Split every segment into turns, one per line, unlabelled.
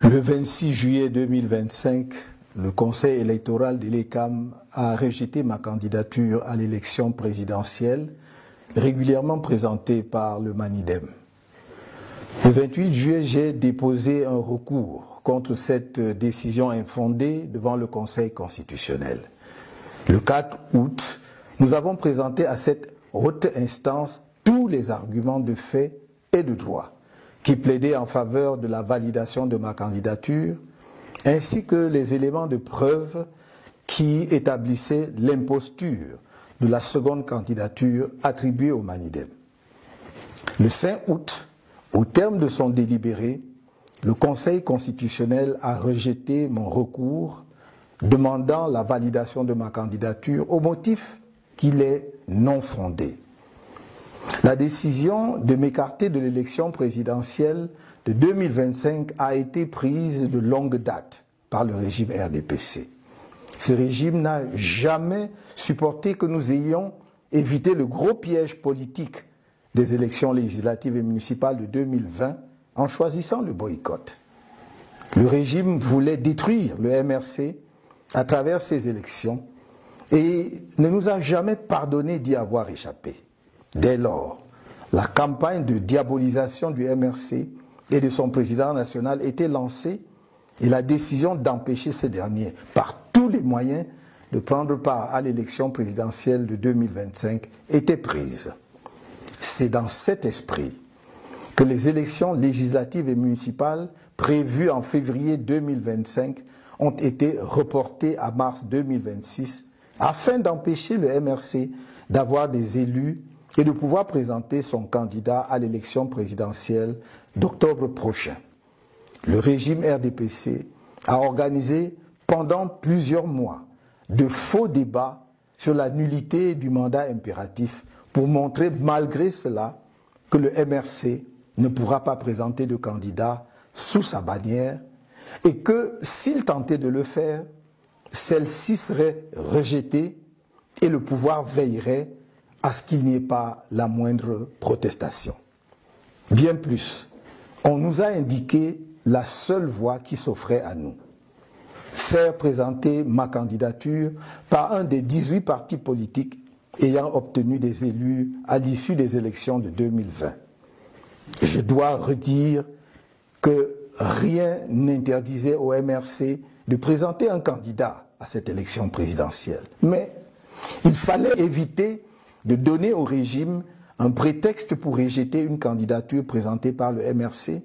Le 26 juillet 2025, le Conseil électoral de l'ECAM a rejeté ma candidature à l'élection présidentielle régulièrement présentée par le Manidem. Le 28 juillet, j'ai déposé un recours contre cette décision infondée devant le Conseil constitutionnel. Le 4 août, nous avons présenté à cette haute instance tous les arguments de fait et de droit qui plaidaient en faveur de la validation de ma candidature, ainsi que les éléments de preuve qui établissaient l'imposture de la seconde candidature attribuée au Manidem. Le 5 août, au terme de son délibéré, le Conseil constitutionnel a rejeté mon recours demandant la validation de ma candidature au motif qu'il est non fondé. La décision de m'écarter de l'élection présidentielle de 2025 a été prise de longue date par le régime RDPC. Ce régime n'a jamais supporté que nous ayons évité le gros piège politique des élections législatives et municipales de 2020 en choisissant le boycott. Le régime voulait détruire le MRC à travers ces élections et ne nous a jamais pardonné d'y avoir échappé. Dès lors, la campagne de diabolisation du MRC et de son président national était lancée et la décision d'empêcher ce dernier, par tous les moyens, de prendre part à l'élection présidentielle de 2025 était prise. C'est dans cet esprit que les élections législatives et municipales prévues en février 2025 ont été reportées à mars 2026 afin d'empêcher le MRC d'avoir des élus et de pouvoir présenter son candidat à l'élection présidentielle d'octobre prochain. Le régime RDPC a organisé pendant plusieurs mois de faux débats sur la nullité du mandat impératif pour montrer malgré cela que le MRC ne pourra pas présenter de candidat sous sa bannière et que s'il tentait de le faire, celle-ci serait rejetée et le pouvoir veillerait à ce qu'il n'y ait pas la moindre protestation. Bien plus, on nous a indiqué la seule voie qui s'offrait à nous. Faire présenter ma candidature par un des 18 partis politiques ayant obtenu des élus à l'issue des élections de 2020. Je dois redire que rien n'interdisait au MRC de présenter un candidat à cette élection présidentielle. Mais il fallait éviter de donner au régime un prétexte pour rejeter une candidature présentée par le MRC,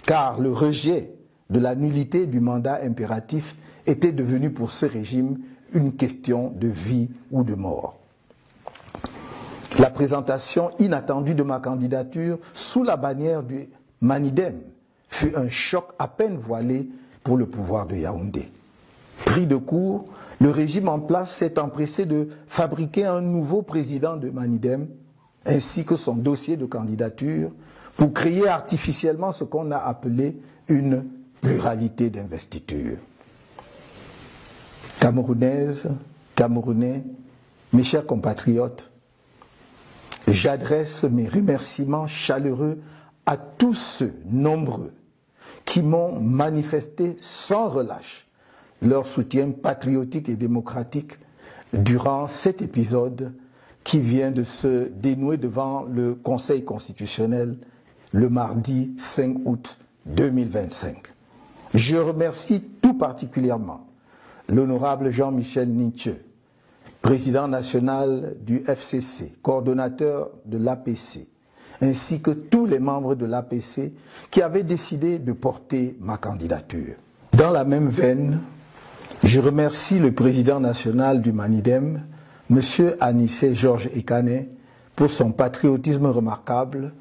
car le rejet de la nullité du mandat impératif était devenu pour ce régime une question de vie ou de mort. La présentation inattendue de ma candidature sous la bannière du Manidem fut un choc à peine voilé pour le pouvoir de Yaoundé. Pris de court, le régime en place s'est empressé de fabriquer un nouveau président de Manidem ainsi que son dossier de candidature pour créer artificiellement ce qu'on a appelé une pluralité d'investiture. Camerounaises, Camerounais, mes chers compatriotes, j'adresse mes remerciements chaleureux à tous ceux nombreux qui m'ont manifesté sans relâche leur soutien patriotique et démocratique durant cet épisode qui vient de se dénouer devant le Conseil constitutionnel le mardi 5 août 2025. Je remercie tout particulièrement l'honorable Jean-Michel Ninche, président national du FCC, coordonnateur de l'APC, ainsi que tous les membres de l'APC qui avaient décidé de porter ma candidature. Dans la même veine, je remercie le président national du Manidem, M. Anissé Georges Ekane, pour son patriotisme remarquable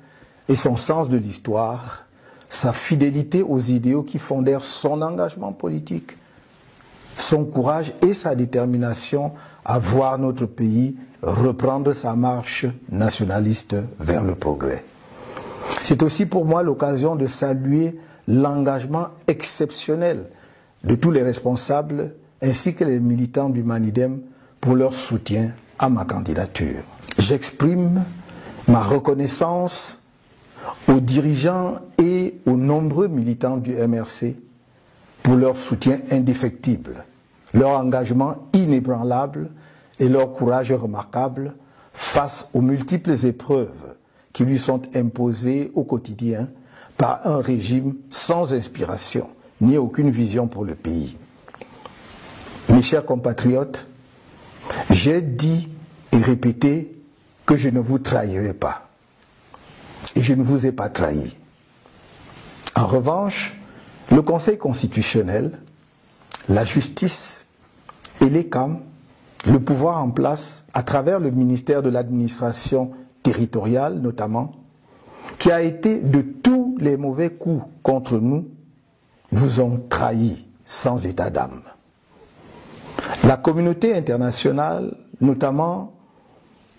et son sens de l'histoire, sa fidélité aux idéaux qui fondèrent son engagement politique, son courage et sa détermination à voir notre pays reprendre sa marche nationaliste vers le progrès. C'est aussi pour moi l'occasion de saluer l'engagement exceptionnel de tous les responsables ainsi que les militants du Manidem pour leur soutien à ma candidature. J'exprime ma reconnaissance aux dirigeants et aux nombreux militants du MRC pour leur soutien indéfectible, leur engagement inébranlable et leur courage remarquable face aux multiples épreuves qui lui sont imposées au quotidien par un régime sans inspiration ni aucune vision pour le pays. Mes chers compatriotes, j'ai dit et répété que je ne vous trahirai pas. Et je ne vous ai pas trahi. En revanche, le Conseil constitutionnel, la justice et les CAM, le pouvoir en place à travers le ministère de l'administration territoriale notamment, qui a été de tous les mauvais coups contre nous, vous ont trahis sans état d'âme. La communauté internationale, notamment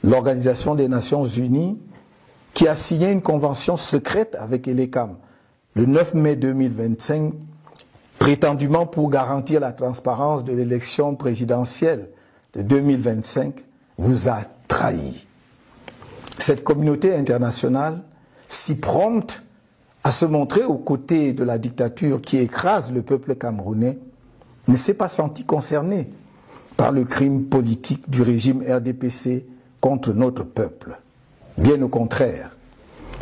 l'Organisation des Nations Unies, qui a signé une convention secrète avec les CAM le 9 mai 2025, prétendument pour garantir la transparence de l'élection présidentielle de 2025, vous a trahi. Cette communauté internationale, si prompte à se montrer aux côtés de la dictature qui écrase le peuple camerounais, ne s'est pas sentie concernée par le crime politique du régime RDPC contre notre peuple. Bien au contraire,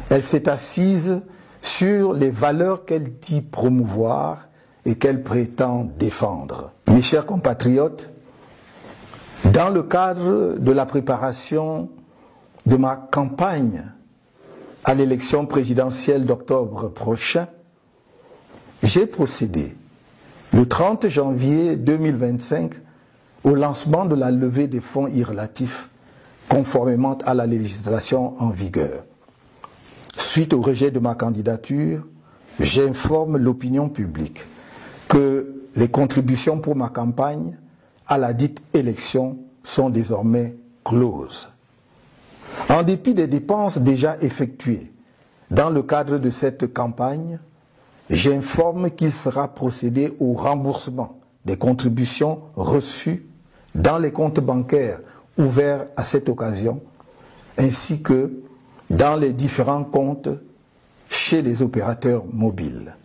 elle s'est assise sur les valeurs qu'elle dit promouvoir et qu'elle prétend défendre. Mes chers compatriotes, dans le cadre de la préparation de ma campagne à l'élection présidentielle d'octobre prochain, j'ai procédé le 30 janvier 2025 au lancement de la levée des fonds irrelatifs conformément à la législation en vigueur. Suite au rejet de ma candidature, j'informe l'opinion publique que les contributions pour ma campagne à la dite élection sont désormais closes. En dépit des dépenses déjà effectuées dans le cadre de cette campagne, j'informe qu'il sera procédé au remboursement des contributions reçues dans les comptes bancaires ouverts à cette occasion, ainsi que dans les différents comptes chez les opérateurs mobiles.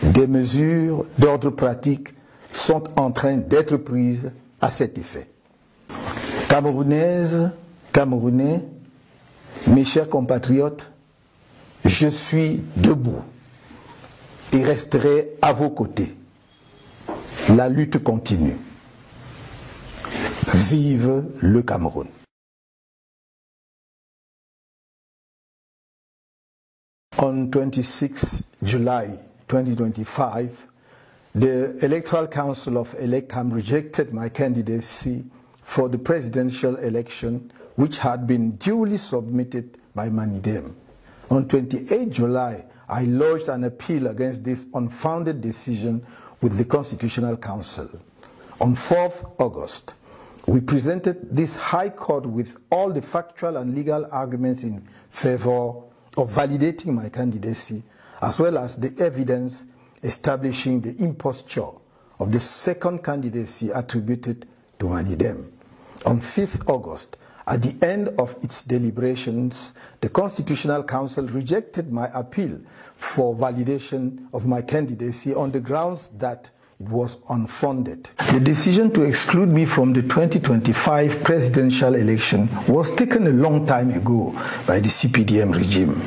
Des mesures d'ordre pratique sont en train d'être prises à cet effet. Camerounaises, Camerounais, mes chers compatriotes, je suis debout et resterai à vos côtés. La lutte continue. Vive le Cameroun. On 26 July 2025, the Electoral Council of ElecCam rejected my candidacy for the presidential election, which had been duly submitted by Manidem. On 28 July, I lodged an appeal against this unfounded decision with the Constitutional Council. On 4th August, we presented this High Court with all the factual and legal arguments in favor of validating my candidacy, as well as the evidence establishing the imposture of the second candidacy attributed to Manidem. On 5th August, at the end of its deliberations, the Constitutional Council rejected my appeal for validation of my candidacy on the grounds that it was unfounded. The decision to exclude me from the 2025 presidential election was taken a long time ago by the CPDM regime.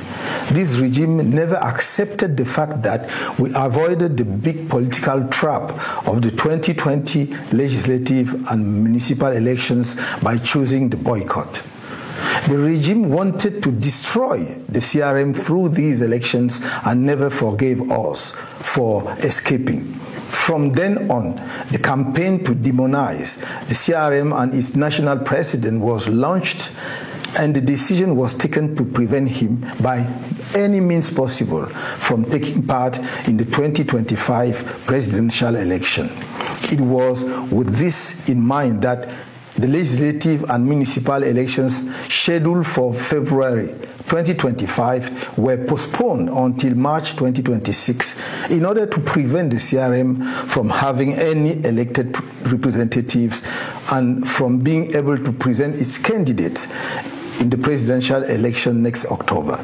This regime never accepted the fact that we avoided the big political trap of the 2020 legislative and municipal elections by choosing the boycott. The regime wanted to destroy the CRM through these elections and never forgave us for escaping. From then on, the campaign to demonize the CRM and its national president was launched, and the decision was taken to prevent him by any means possible from taking part in the 2025 presidential election. It was with this in mind that the legislative and municipal elections scheduled for February 2025 were postponed until March 2026 in order to prevent the CRM from having any elected representatives and from being able to present its candidates in the presidential election next October.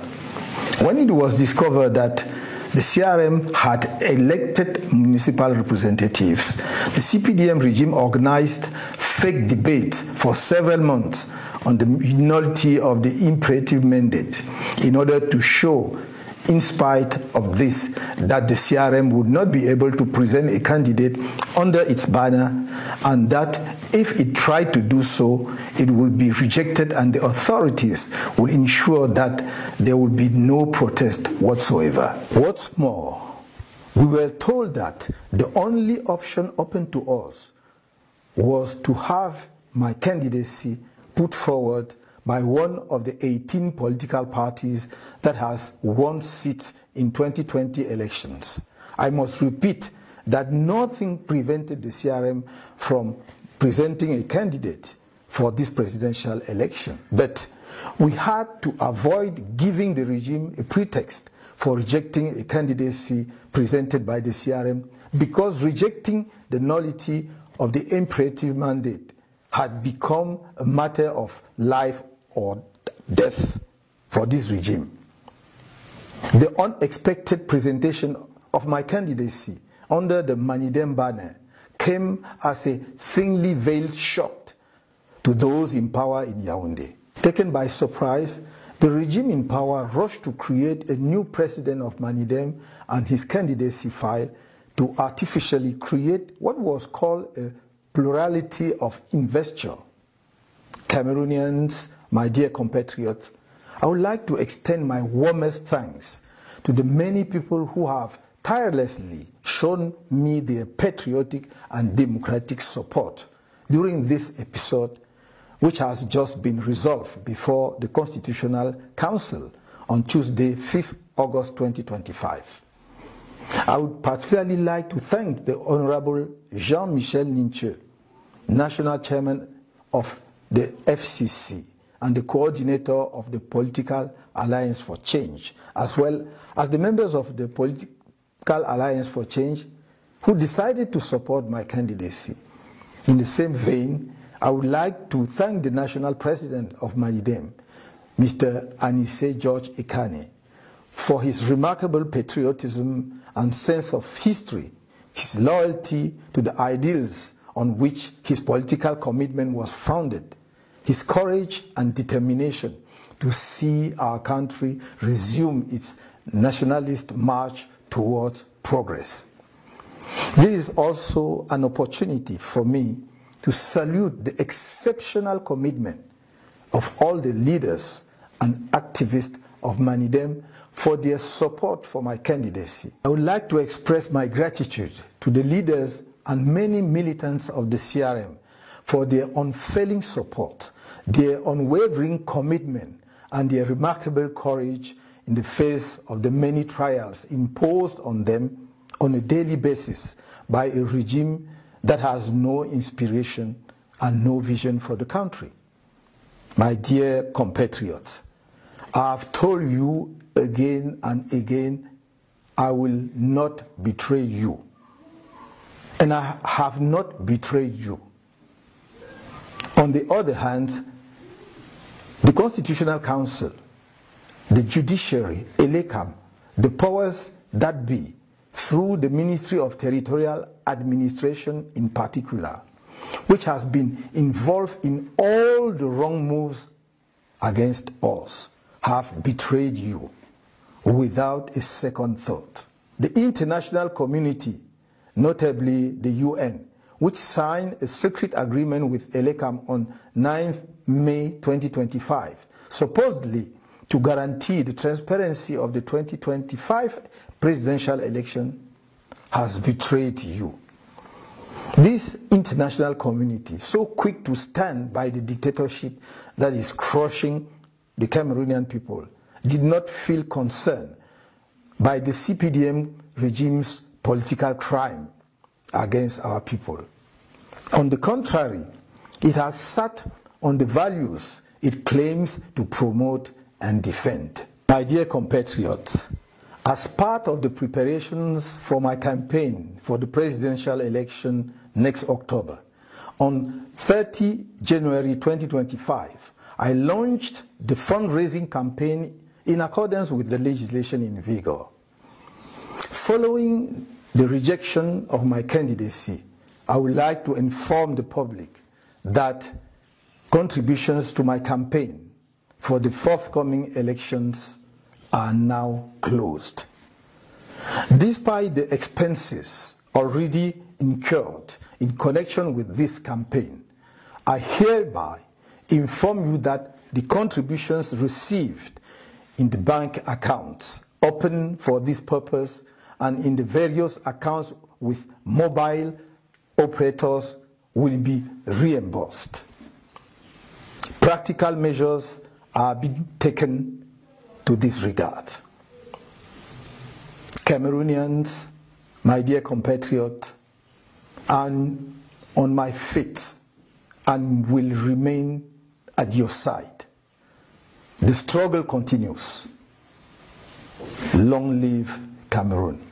When it was discovered that the CRM had elected municipal representatives. The CPDM regime organized fake debates for several months on the nullity of the imperative mandate in order to show, in spite of this, that the CRM would not be able to present a candidate under its banner, and that if it tried to do so, it would be rejected and the authorities will ensure that there will be no protest whatsoever. What's more, we were told that the only option open to us was to have my candidacy put forward by one of the 18 political parties that has won seats in 2020 elections. I must repeat that nothing prevented the CRM from presenting a candidate for this presidential election. But we had to avoid giving the regime a pretext for rejecting a candidacy presented by the CRM, because rejecting the nullity of the imperative mandate had become a matter of life or death for this regime. The unexpected presentation of my candidacy under the Manidem banner came as a thinly veiled shock to those in power in Yaoundé. Taken by surprise, the regime in power rushed to create a new president of Manidem and his candidacy file to artificially create what was called a plurality of investiture. Cameroonians, my dear compatriots, I would like to extend my warmest thanks to the many people who have tirelessly shown me their patriotic and democratic support during this episode, which has just been resolved before the Constitutional Council on Tuesday, 5th August 2025. I would particularly like to thank the Honorable Jean-Michel Ninche, National Chairman of the FCC and the coordinator of the Political Alliance for Change, as well as the members of the Political Alliance for Change who decided to support my candidacy. In the same vein, I would like to thank the National President of Manidem, Mr. Anise George Ikane, for his remarkable patriotism and sense of history, his loyalty to the ideals on which his political commitment was founded, his courage and determination to see our country resume its nationalist march towards progress. This is also an opportunity for me to salute the exceptional commitment of all the leaders and activists of Manidem for their support for my candidacy. I would like to express my gratitude to the leaders and many militants of the CRM for their unfailing support, their unwavering commitment, and their remarkable courage in the face of the many trials imposed on them on a daily basis by a regime that has no inspiration and no vision for the country. My dear compatriots, I have told you again and again, I will not betray you. And I have not betrayed you. On the other hand, the Constitutional Council, the judiciary, ELECAM, the powers that be, through the Ministry of Territorial Administration in particular, which has been involved in all the wrong moves against us, have betrayed you without a second thought. The international community, notably the UN, which signed a secret agreement with ELECAM on 9th May 2025, supposedly to guarantee the transparency of the 2025 presidential election, has betrayed you. This international community, so quick to stand by the dictatorship that is crushing the Cameroonian people, did not feel concerned by the CPDM regime's political crime against our people. On the contrary, it has sat on the values it claims to promote and defend. My dear compatriots, as part of the preparations for my campaign for the presidential election next October, on 30 January 2025, I launched the fundraising campaign in accordance with the legislation in vigor. Following the rejection of my candidacy, I would like to inform the public that contributions to my campaign for the forthcoming elections are now closed. Despite the expenses already incurred in connection with this campaign, I hereby inform you that the contributions received in the bank accounts open for this purpose and in the various accounts with mobile operators will be reimbursed. Practical measures are being taken to this regard. Cameroonians, my dear compatriots, I'm on my feet and will remain at your side. The struggle continues. Long live Cameroon.